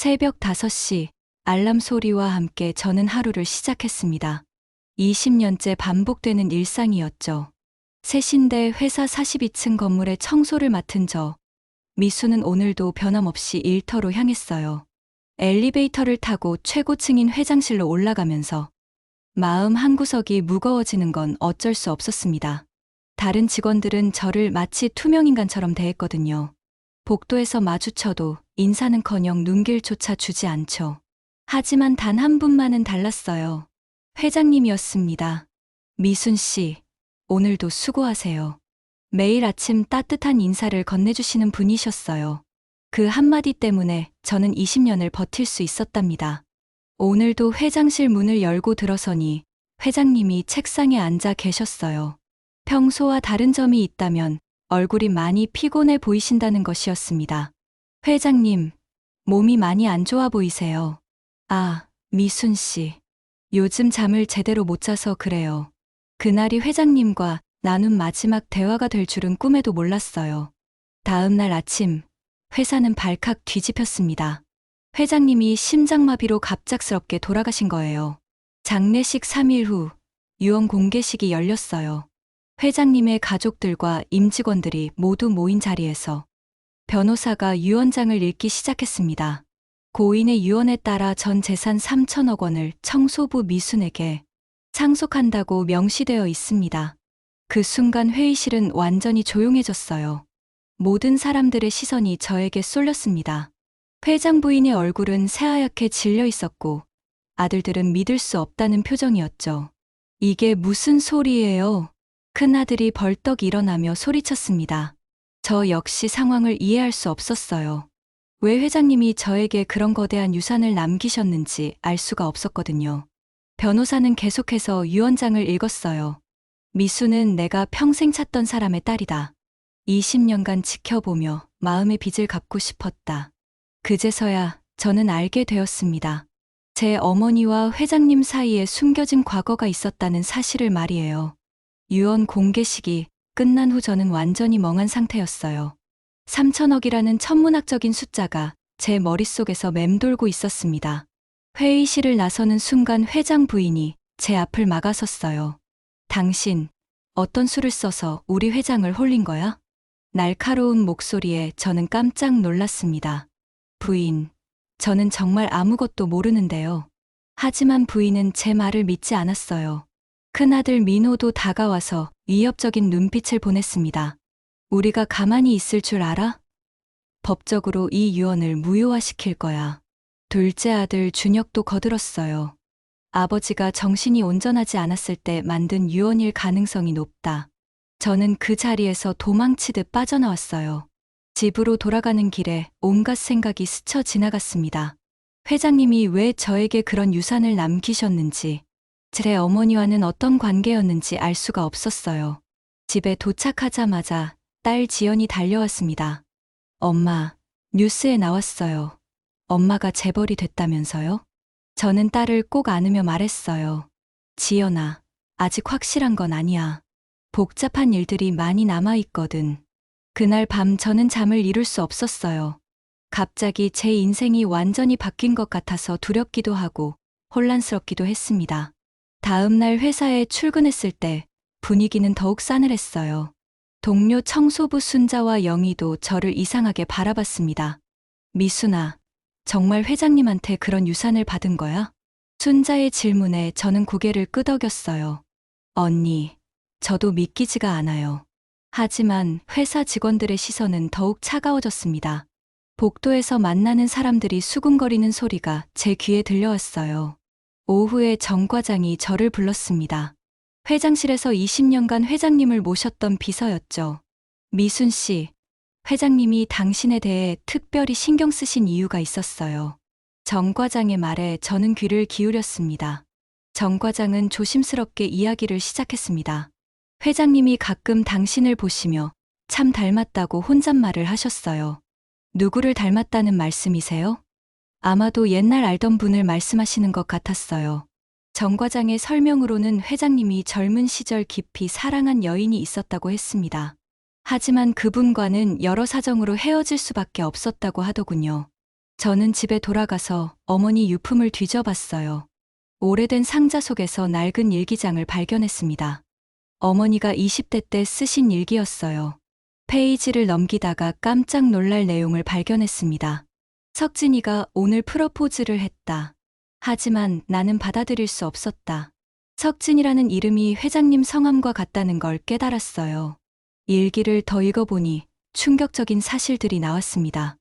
새벽 5시 알람 소리와 함께 저는 하루를 시작했습니다. 20년째 반복되는 일상이었죠. 세신대 회사 42층 건물의 청소를 맡은 미수는 오늘도 변함없이 일터로 향했어요. 엘리베이터를 타고 최고층인 회장실로 올라가면서 마음 한구석이 무거워지는 건 어쩔 수 없었습니다. 다른 직원들은 저를 마치 투명인간처럼 대했거든요. 복도에서 마주쳐도 인사는커녕 눈길조차 주지 않죠. 하지만 단 한 분만은 달랐어요. 회장님이었습니다. 미순 씨, 오늘도 수고하세요. 매일 아침 따뜻한 인사를 건네주시는 분이셨어요. 그 한마디 때문에 저는 20년을 버틸 수 있었답니다. 오늘도 회장실 문을 열고 들어서니 회장님이 책상에 앉아 계셨어요. 평소와 다른 점이 있다면 얼굴이 많이 피곤해 보이신다는 것이었습니다. 회장님, 몸이 많이 안 좋아 보이세요. 아, 미순 씨. 요즘 잠을 제대로 못 자서 그래요. 그날이 회장님과 나눈 마지막 대화가 될 줄은 꿈에도 몰랐어요. 다음 날 아침, 회사는 발칵 뒤집혔습니다. 회장님이 심장마비로 갑작스럽게 돌아가신 거예요. 장례식 3일 후, 유언 공개식이 열렸어요. 회장님의 가족들과 임직원들이 모두 모인 자리에서 변호사가 유언장을 읽기 시작했습니다. 고인의 유언에 따라 전 재산 3천억 원을 청소부 미순에게 상속한다고 명시되어 있습니다. 그 순간 회의실은 완전히 조용해졌어요. 모든 사람들의 시선이 저에게 쏠렸습니다. 회장 부인의 얼굴은 새하얗게 질려 있었고 아들들은 믿을 수 없다는 표정이었죠. 이게 무슨 소리예요? 큰아들이 벌떡 일어나며 소리쳤습니다. 저 역시 상황을 이해할 수 없었어요. 왜 회장님이 저에게 그런 거대한 유산을 남기셨는지 알 수가 없었거든요. 변호사는 계속해서 유언장을 읽었어요. 미수는 내가 평생 찾던 사람의 딸이다. 20년간 지켜보며 마음의 빚을 갚고 싶었다. 그제서야 저는 알게 되었습니다. 제 어머니와 회장님 사이에 숨겨진 과거가 있었다는 사실을 말이에요. 유언 공개식이 끝난 후 저는 완전히 멍한 상태였어요. 3천억이라는 천문학적인 숫자가 제 머릿속에서 맴돌고 있었습니다. 회의실을 나서는 순간 회장 부인이 제 앞을 막아섰어요. 당신, 어떤 수를 써서 우리 회장을 홀린 거야? 날카로운 목소리에 저는 깜짝 놀랐습니다. 부인, 저는 정말 아무것도 모르는데요. 하지만 부인은 제 말을 믿지 않았어요. 큰아들 민호도 다가와서 위협적인 눈빛을 보냈습니다. 우리가 가만히 있을 줄 알아? 법적으로 이 유언을 무효화시킬 거야. 둘째 아들 준혁도 거들었어요. 아버지가 정신이 온전하지 않았을 때 만든 유언일 가능성이 높다. 저는 그 자리에서 도망치듯 빠져나왔어요. 집으로 돌아가는 길에 온갖 생각이 스쳐 지나갔습니다. 회장님이 왜 저에게 그런 유산을 남기셨는지, 제 어머니와는 어떤 관계였는지 알 수가 없었어요. 집에 도착하자마자 딸 지연이 달려왔습니다. 엄마, 뉴스에 나왔어요. 엄마가 재벌이 됐다면서요? 저는 딸을 꼭 안으며 말했어요. 지연아, 아직 확실한 건 아니야. 복잡한 일들이 많이 남아있거든. 그날 밤 저는 잠을 이룰 수 없었어요. 갑자기 제 인생이 완전히 바뀐 것 같아서 두렵기도 하고 혼란스럽기도 했습니다. 다음 날 회사에 출근했을 때 분위기는 더욱 싸늘했어요. 동료 청소부 순자와 영희도 저를 이상하게 바라봤습니다. 미순아, 정말 회장님한테 그런 유산을 받은 거야? 순자의 질문에 저는 고개를 끄덕였어요. 언니, 저도 믿기지가 않아요. 하지만 회사 직원들의 시선은 더욱 차가워졌습니다. 복도에서 만나는 사람들이 수군거리는 소리가 제 귀에 들려왔어요. 오후에 정 과장이 저를 불렀습니다. 회장실에서 20년간 회장님을 모셨던 비서였죠. 미순 씨, 회장님이 당신에 대해 특별히 신경 쓰신 이유가 있었어요. 정 과장의 말에 저는 귀를 기울였습니다. 정 과장은 조심스럽게 이야기를 시작했습니다. 회장님이 가끔 당신을 보시며 참 닮았다고 혼잣말을 하셨어요. 누구를 닮았다는 말씀이세요? 아마도 옛날 알던 분을 말씀하시는 것 같았어요. 정 과장의 설명으로는 회장님이 젊은 시절 깊이 사랑한 여인이 있었다고 했습니다. 하지만 그분과는 여러 사정으로 헤어질 수밖에 없었다고 하더군요. 저는 집에 돌아가서 어머니 유품을 뒤져봤어요. 오래된 상자 속에서 낡은 일기장을 발견했습니다. 어머니가 20대 때 쓰신 일기였어요. 페이지를 넘기다가 깜짝 놀랄 내용을 발견했습니다. 석진이가 오늘 프러포즈를 했다. 하지만 나는 받아들일 수 없었다. 석진이라는 이름이 회장님 성함과 같다는 걸 깨달았어요. 일기를 더 읽어보니 충격적인 사실들이 나왔습니다.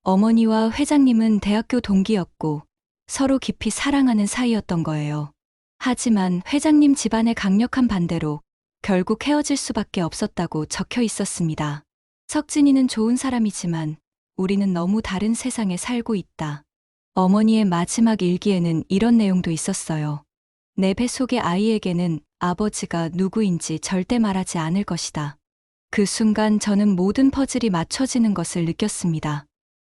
어머니와 회장님은 대학교 동기였고 서로 깊이 사랑하는 사이였던 거예요. 하지만 회장님 집안의 강력한 반대로 결국 헤어질 수밖에 없었다고 적혀 있었습니다. 석진이는 좋은 사람이지만 우리는 너무 다른 세상에 살고 있다. 어머니의 마지막 일기에는 이런 내용도 있었어요. 내 뱃속의 아이에게는 아버지가 누구인지 절대 말하지 않을 것이다. 그 순간 저는 모든 퍼즐이 맞춰지는 것을 느꼈습니다.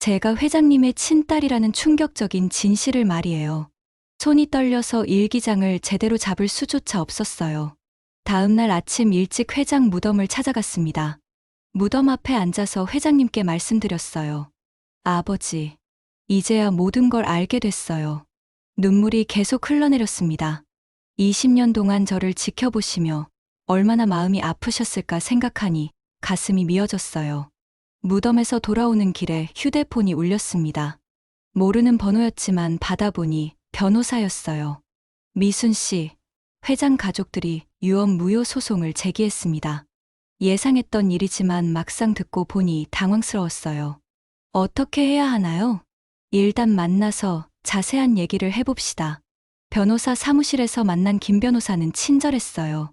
제가 회장님의 친딸이라는 충격적인 진실을 말이에요. 손이 떨려서 일기장을 제대로 잡을 수조차 없었어요. 다음 날 아침 일찍 회장 무덤을 찾아갔습니다. 무덤 앞에 앉아서 회장님께 말씀드렸어요. 아버지, 이제야 모든 걸 알게 됐어요. 눈물이 계속 흘러내렸습니다. 20년 동안 저를 지켜보시며 얼마나 마음이 아프셨을까 생각하니 가슴이 미어졌어요. 무덤에서 돌아오는 길에 휴대폰이 울렸습니다. 모르는 번호였지만 받아보니 변호사였어요. 미순 씨, 회장 가족들이 유언무효 소송을 제기했습니다. 예상했던 일이지만 막상 듣고 보니 당황스러웠어요. 어떻게 해야 하나요? 일단 만나서 자세한 얘기를 해봅시다. 변호사 사무실에서 만난 김 변호사는 친절했어요.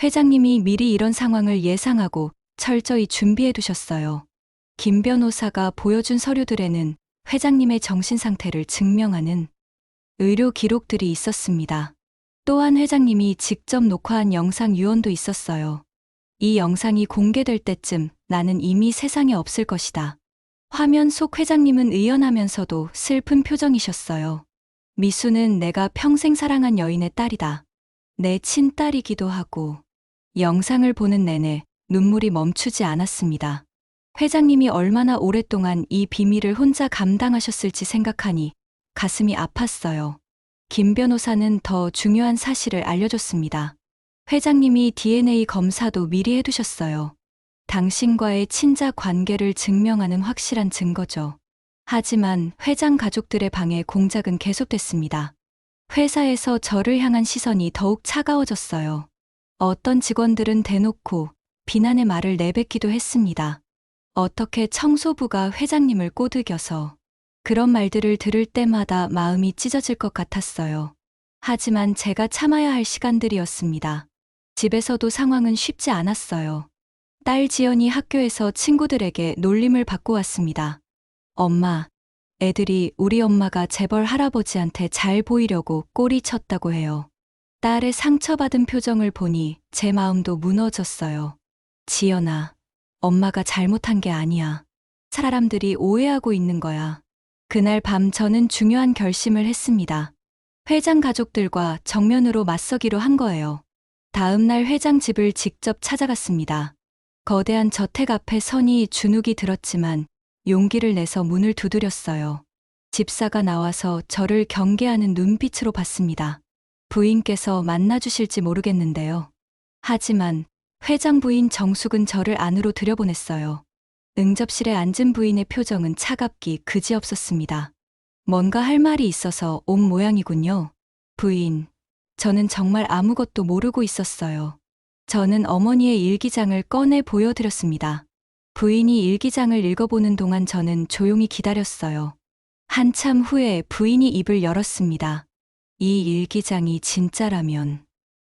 회장님이 미리 이런 상황을 예상하고 철저히 준비해 두셨어요. 김 변호사가 보여준 서류들에는 회장님의 정신 상태를 증명하는 의료 기록들이 있었습니다. 또한 회장님이 직접 녹화한 영상 유언도 있었어요. 이 영상이 공개될 때쯤 나는 이미 세상에 없을 것이다. 화면 속 회장님은 의연하면서도 슬픈 표정이셨어요. 미수는 내가 평생 사랑한 여인의 딸이다. 내 친딸이기도 하고. 영상을 보는 내내 눈물이 멈추지 않았습니다. 회장님이 얼마나 오랫동안 이 비밀을 혼자 감당하셨을지 생각하니 가슴이 아팠어요. 김 변호사는 더 중요한 사실을 알려줬습니다. 회장님이 DNA 검사도 미리 해두셨어요. 당신과의 친자 관계를 증명하는 확실한 증거죠. 하지만 회장 가족들의 방해 공작은 계속됐습니다. 회사에서 저를 향한 시선이 더욱 차가워졌어요. 어떤 직원들은 대놓고 비난의 말을 내뱉기도 했습니다. 어떻게 청소부가 회장님을 꼬드겨서. 그런 말들을 들을 때마다 마음이 찢어질 것 같았어요. 하지만 제가 참아야 할 시간들이었습니다. 집에서도 상황은 쉽지 않았어요. 딸 지연이 학교에서 친구들에게 놀림을 받고 왔습니다. 엄마, 애들이 우리 엄마가 재벌 할아버지한테 잘 보이려고 꼬리 쳤다고 해요. 딸의 상처받은 표정을 보니 제 마음도 무너졌어요. 지연아, 엄마가 잘못한 게 아니야. 사람들이 오해하고 있는 거야. 그날 밤 저는 중요한 결심을 했습니다. 회장 가족들과 정면으로 맞서기로 한 거예요. 다음 날 회장 집을 직접 찾아갔습니다. 거대한 저택 앞에 선이 주눅이 들었지만 용기를 내서 문을 두드렸어요. 집사가 나와서 저를 경계하는 눈빛으로 봤습니다. 부인께서 만나주실지 모르겠는데요. 하지만 회장 부인 정숙은 저를 안으로 들여보냈어요. 응접실에 앉은 부인의 표정은 차갑기 그지없었습니다. 뭔가 할 말이 있어서 온 모양이군요. 부인, 저는 정말 아무것도 모르고 있었어요. 저는 어머니의 일기장을 꺼내 보여드렸습니다. 부인이 일기장을 읽어보는 동안 저는 조용히 기다렸어요. 한참 후에 부인이 입을 열었습니다. 이 일기장이 진짜라면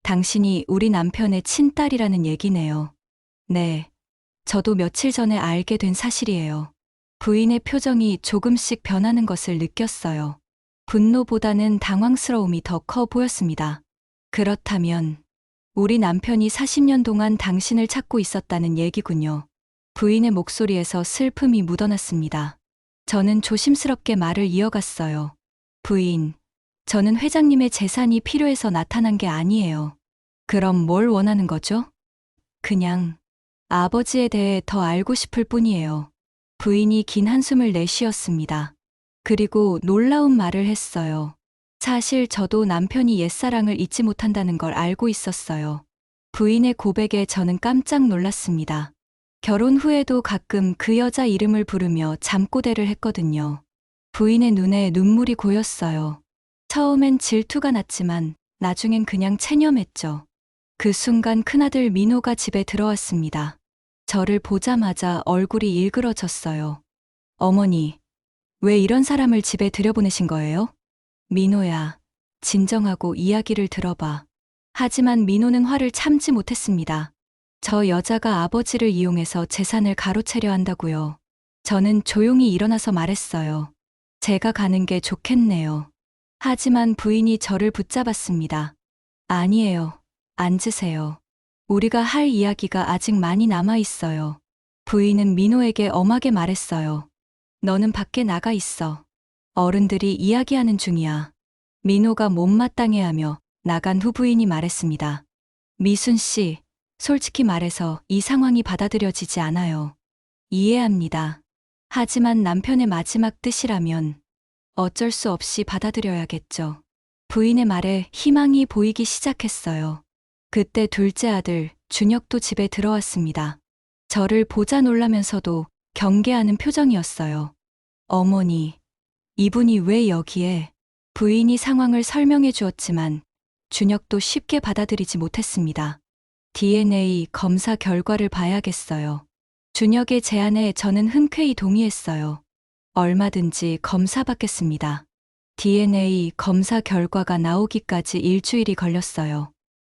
당신이 우리 남편의 친딸이라는 얘기네요. 네, 저도 며칠 전에 알게 된 사실이에요. 부인의 표정이 조금씩 변하는 것을 느꼈어요. 분노보다는 당황스러움이 더 커 보였습니다. 그렇다면 우리 남편이 40년 동안 당신을 찾고 있었다는 얘기군요. 부인의 목소리에서 슬픔이 묻어났습니다. 저는 조심스럽게 말을 이어갔어요. 부인, 저는 회장님의 재산이 필요해서 나타난 게 아니에요. 그럼 뭘 원하는 거죠? 그냥 아버지에 대해 더 알고 싶을 뿐이에요. 부인이 긴 한숨을 내쉬었습니다. 그리고 놀라운 말을 했어요. 사실 저도 남편이 옛사랑을 잊지 못한다는 걸 알고 있었어요. 부인의 고백에 저는 깜짝 놀랐습니다. 결혼 후에도 가끔 그 여자 이름을 부르며 잠꼬대를 했거든요. 부인의 눈에 눈물이 고였어요. 처음엔 질투가 났지만 나중엔 그냥 체념했죠. 그 순간 큰아들 민호가 집에 들어왔습니다. 저를 보자마자 얼굴이 일그러졌어요. 어머니, 왜 이런 사람을 집에 들여보내신 거예요? 민호야, 진정하고 이야기를 들어봐. 하지만 민호는 화를 참지 못했습니다. 저 여자가 아버지를 이용해서 재산을 가로채려 한다고요. 저는 조용히 일어나서 말했어요. 제가 가는 게 좋겠네요. 하지만 부인이 저를 붙잡았습니다. 아니에요. 앉으세요. 우리가 할 이야기가 아직 많이 남아 있어요. 부인은 민호에게 엄하게 말했어요. 너는 밖에 나가 있어. 어른들이 이야기하는 중이야. 민호가 못마땅해하며 나간 후 부인이 말했습니다. 미순 씨, 솔직히 말해서 이 상황이 받아들여지지 않아요. 이해합니다. 하지만 남편의 마지막 뜻이라면 어쩔 수 없이 받아들여야겠죠. 부인의 말에 희망이 보이기 시작했어요. 그때 둘째 아들, 준혁도 집에 들어왔습니다. 저를 보자 놀라면서도 경계하는 표정이었어요. 어머니, 이분이 왜 여기에? 부인이 상황을 설명해 주었지만 준혁도 쉽게 받아들이지 못했습니다. DNA 검사 결과를 봐야겠어요. 준혁의 제안에 저는 흔쾌히 동의했어요. 얼마든지 검사받겠습니다. DNA 검사 결과가 나오기까지 일주일이 걸렸어요.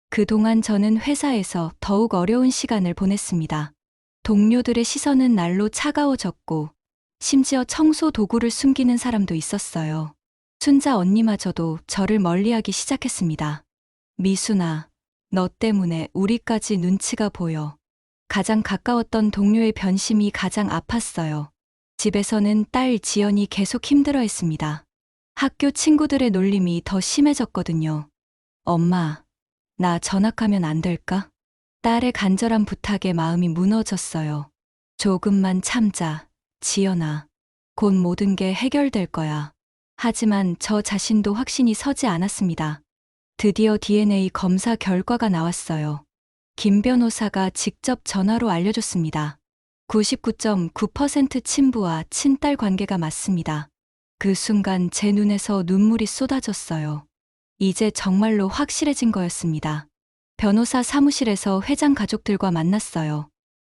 그동안 저는 회사에서 더욱 어려운 시간을 보냈습니다. 동료들의 시선은 날로 차가워졌고 심지어 청소 도구를 숨기는 사람도 있었어요. 순자 언니마저도 저를 멀리하기 시작했습니다. 미순아, 너 때문에 우리까지 눈치가 보여. 가장 가까웠던 동료의 변심이 가장 아팠어요. 집에서는 딸 지연이 계속 힘들어했습니다. 학교 친구들의 놀림이 더 심해졌거든요. 엄마, 나 전학하면 안 될까? 딸의 간절한 부탁에 마음이 무너졌어요. 조금만 참자, 지연아. 곧 모든 게 해결될 거야. 하지만 저 자신도 확신이 서지 않았습니다. 드디어 DNA 검사 결과가 나왔어요. 김 변호사가 직접 전화로 알려줬습니다. 99.9% 친부와 친딸 관계가 맞습니다. 그 순간 제 눈에서 눈물이 쏟아졌어요. 이제 정말로 확실해진 거였습니다. 변호사 사무실에서 회장 가족들과 만났어요.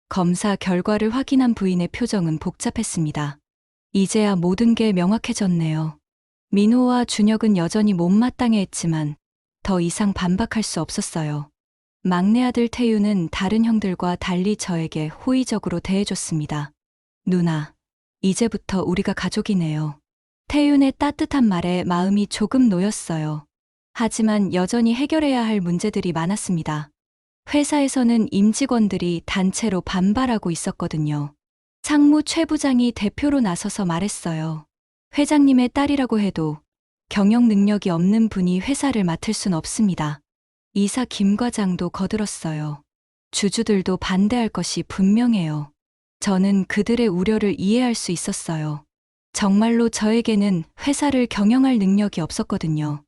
검사 결과를 확인한 부인의 표정은 복잡했습니다. 이제야 모든 게 명확해졌네요. 민호와 준혁은 여전히 못마땅해했지만 더 이상 반박할 수 없었어요. 막내 아들 태유는 다른 형들과 달리 저에게 호의적으로 대해줬습니다. 누나, 이제부터 우리가 가족이네요. 태윤의 따뜻한 말에 마음이 조금 놓였어요. 하지만 여전히 해결해야 할 문제들이 많았습니다. 회사에서는 임직원들이 단체로 반발하고 있었거든요. 상무 최 부장이 대표로 나서서 말했어요. 회장님의 딸이라고 해도 경영 능력이 없는 분이 회사를 맡을 순 없습니다. 이사 김 과장도 거들었어요. 주주들도 반대할 것이 분명해요. 저는 그들의 우려를 이해할 수 있었어요. 정말로 저에게는 회사를 경영할 능력이 없었거든요.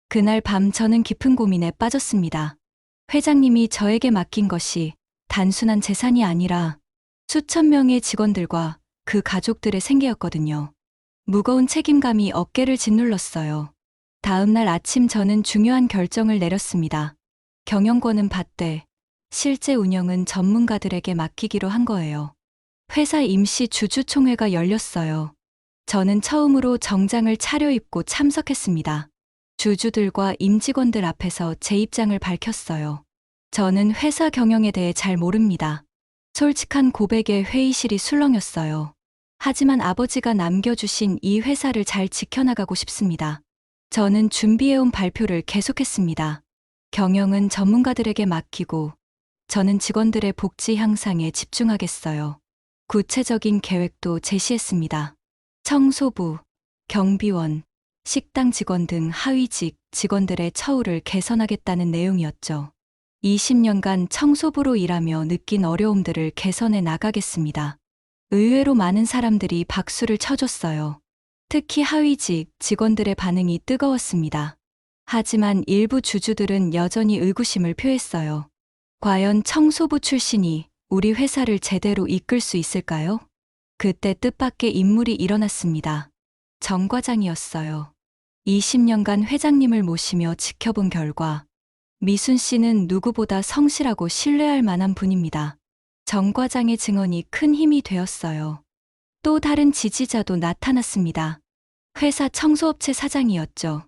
그날 밤 저는 깊은 고민에 빠졌습니다. 회장님이 저에게 맡긴 것이 단순한 재산이 아니라 수천 명의 직원들과 그 가족들의 생계였거든요. 무거운 책임감이 어깨를 짓눌렀어요. 다음 날 아침 저는 중요한 결정을 내렸습니다. 경영권은 받되 실제 운영은 전문가들에게 맡기기로 한 거예요. 회사 임시 주주총회가 열렸어요. 저는 처음으로 정장을 차려입고 참석했습니다. 주주들과 임직원들 앞에서 제 입장을 밝혔어요. 저는 회사 경영에 대해 잘 모릅니다. 솔직한 고백에 회의실이 술렁였어요. 하지만 아버지가 남겨주신 이 회사를 잘 지켜나가고 싶습니다. 저는 준비해온 발표를 계속했습니다. 경영은 전문가들에게 맡기고 저는 직원들의 복지 향상에 집중하겠어요. 구체적인 계획도 제시했습니다. 청소부, 경비원, 식당 직원 등 하위직 직원들의 처우를 개선하겠다는 내용이었죠. 20년간 청소부로 일하며 느낀 어려움들을 개선해 나가겠습니다. 의외로 많은 사람들이 박수를 쳐줬어요. 특히 하위직 직원들의 반응이 뜨거웠습니다. 하지만 일부 주주들은 여전히 의구심을 표했어요. 과연 청소부 출신이 우리 회사를 제대로 이끌 수 있을까요? 그때 뜻밖의 인물이 일어났습니다. 정 과장이었어요. 20년간 회장님을 모시며 지켜본 결과 미순 씨는 누구보다 성실하고 신뢰할 만한 분입니다. 정 과장의 증언이 큰 힘이 되었어요. 또 다른 지지자도 나타났습니다. 회사 청소업체 사장이었죠.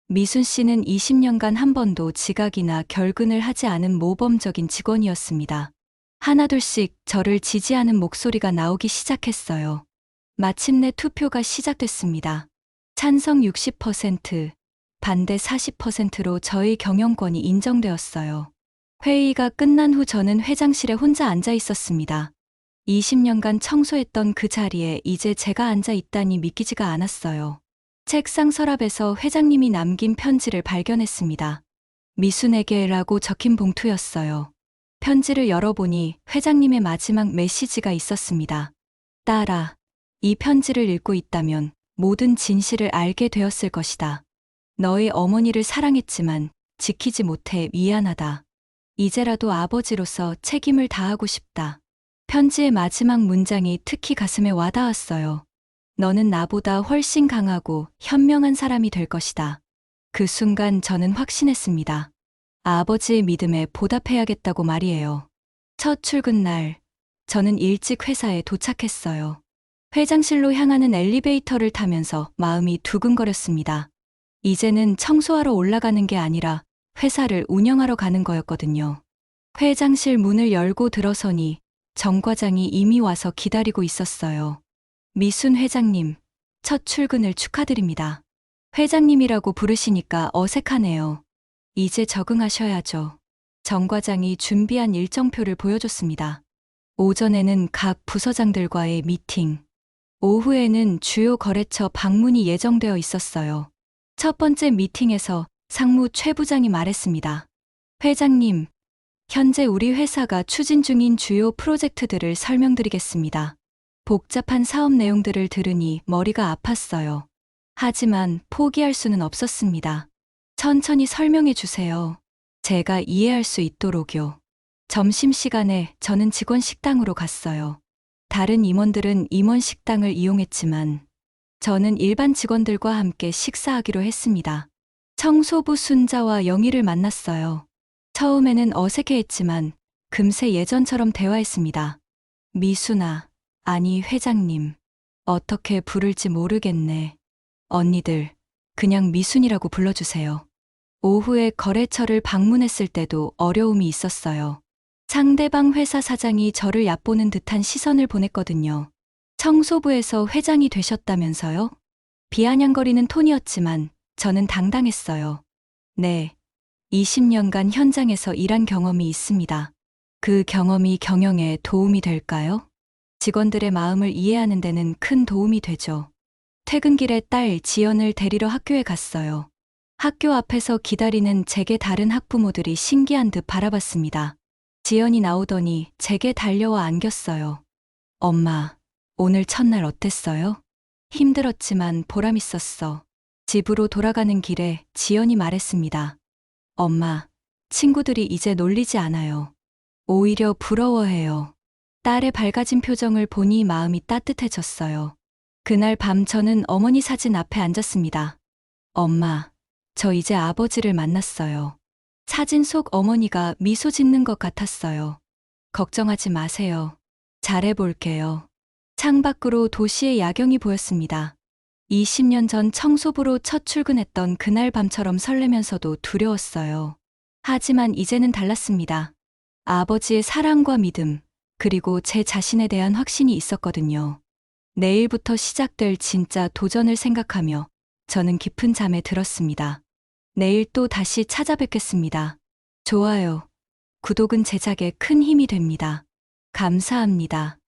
미순 씨는 20년간 한 번도 지각이나 결근을 하지 않은 모범적인 직원이었습니다. 하나둘씩 저를 지지하는 목소리가 나오기 시작했어요. 마침내 투표가 시작됐습니다. 찬성 60%, 반대 40%로 저의 경영권이 인정되었어요. 회의가 끝난 후 저는 회장실에 혼자 앉아 있었습니다. 20년간 청소했던 그 자리에 이제 제가 앉아 있다니 믿기지가 않았어요. 책상 서랍에서 회장님이 남긴 편지를 발견했습니다. 미순에게라고 적힌 봉투였어요. 편지를 열어보니 회장님의 마지막 메시지가 있었습니다. 딸아, 이 편지를 읽고 있다면 모든 진실을 알게 되었을 것이다. 너의 어머니를 사랑했지만 지키지 못해 미안하다. 이제라도 아버지로서 책임을 다하고 싶다. 편지의 마지막 문장이 특히 가슴에 와닿았어요. 너는 나보다 훨씬 강하고 현명한 사람이 될 것이다. 그 순간 저는 확신했습니다. 아버지의 믿음에 보답해야겠다고 말이에요. 첫 출근 날, 저는 일찍 회사에 도착했어요. 회장실로 향하는 엘리베이터를 타면서 마음이 두근거렸습니다. 이제는 청소하러 올라가는 게 아니라 회사를 운영하러 가는 거였거든요. 회장실 문을 열고 들어서니 정 과장이 이미 와서 기다리고 있었어요. 미순 회장님, 첫 출근을 축하드립니다. 회장님이라고 부르시니까 어색하네요. 이제 적응하셔야죠. 정 과장이 준비한 일정표를 보여줬습니다. 오전에는 각 부서장들과의 미팅, 오후에는 주요 거래처 방문이 예정되어 있었어요. 첫 번째 미팅에서 상무 최 부장이 말했습니다. 회장님, 현재 우리 회사가 추진 중인 주요 프로젝트들을 설명드리겠습니다. 복잡한 사업 내용들을 들으니 머리가 아팠어요. 하지만 포기할 수는 없었습니다. 천천히 설명해 주세요. 제가 이해할 수 있도록요. 점심시간에 저는 직원 식당으로 갔어요. 다른 임원들은 임원 식당을 이용했지만 저는 일반 직원들과 함께 식사하기로 했습니다. 청소부 순자와 영희를 만났어요. 처음에는 어색해했지만 금세 예전처럼 대화했습니다. 미순아, 아니 회장님, 어떻게 부를지 모르겠네. 언니들, 그냥 미순이라고 불러주세요. 오후에 거래처를 방문했을 때도 어려움이 있었어요. 상대방 회사 사장이 저를 얕보는 듯한 시선을 보냈거든요. 청소부에서 회장이 되셨다면서요? 비아냥거리는 톤이었지만 저는 당당했어요. 네, 20년간 현장에서 일한 경험이 있습니다. 그 경험이 경영에 도움이 될까요? 직원들의 마음을 이해하는 데는 큰 도움이 되죠. 퇴근길에 딸 지연을 데리러 학교에 갔어요. 학교 앞에서 기다리는 제게 다른 학부모들이 신기한 듯 바라봤습니다. 지연이 나오더니 제게 달려와 안겼어요. 엄마, 오늘 첫날 어땠어요? 힘들었지만 보람 있었어. 집으로 돌아가는 길에 지연이 말했습니다. 엄마, 친구들이 이제 놀리지 않아요. 오히려 부러워해요. 딸의 밝아진 표정을 보니 마음이 따뜻해졌어요. 그날 밤 저는 어머니 사진 앞에 앉았습니다. 엄마, 저 이제 아버지를 만났어요. 사진 속 어머니가 미소 짓는 것 같았어요. 걱정하지 마세요. 잘해볼게요. 창밖으로 도시의 야경이 보였습니다. 20년 전 청소부로 첫 출근했던 그날 밤처럼 설레면서도 두려웠어요. 하지만 이제는 달랐습니다. 아버지의 사랑과 믿음, 그리고 제 자신에 대한 확신이 있었거든요. 내일부터 시작될 진짜 도전을 생각하며 저는 깊은 잠에 들었습니다. 내일 또 다시 찾아뵙겠습니다. 좋아요, 구독은 제작에 큰 힘이 됩니다. 감사합니다.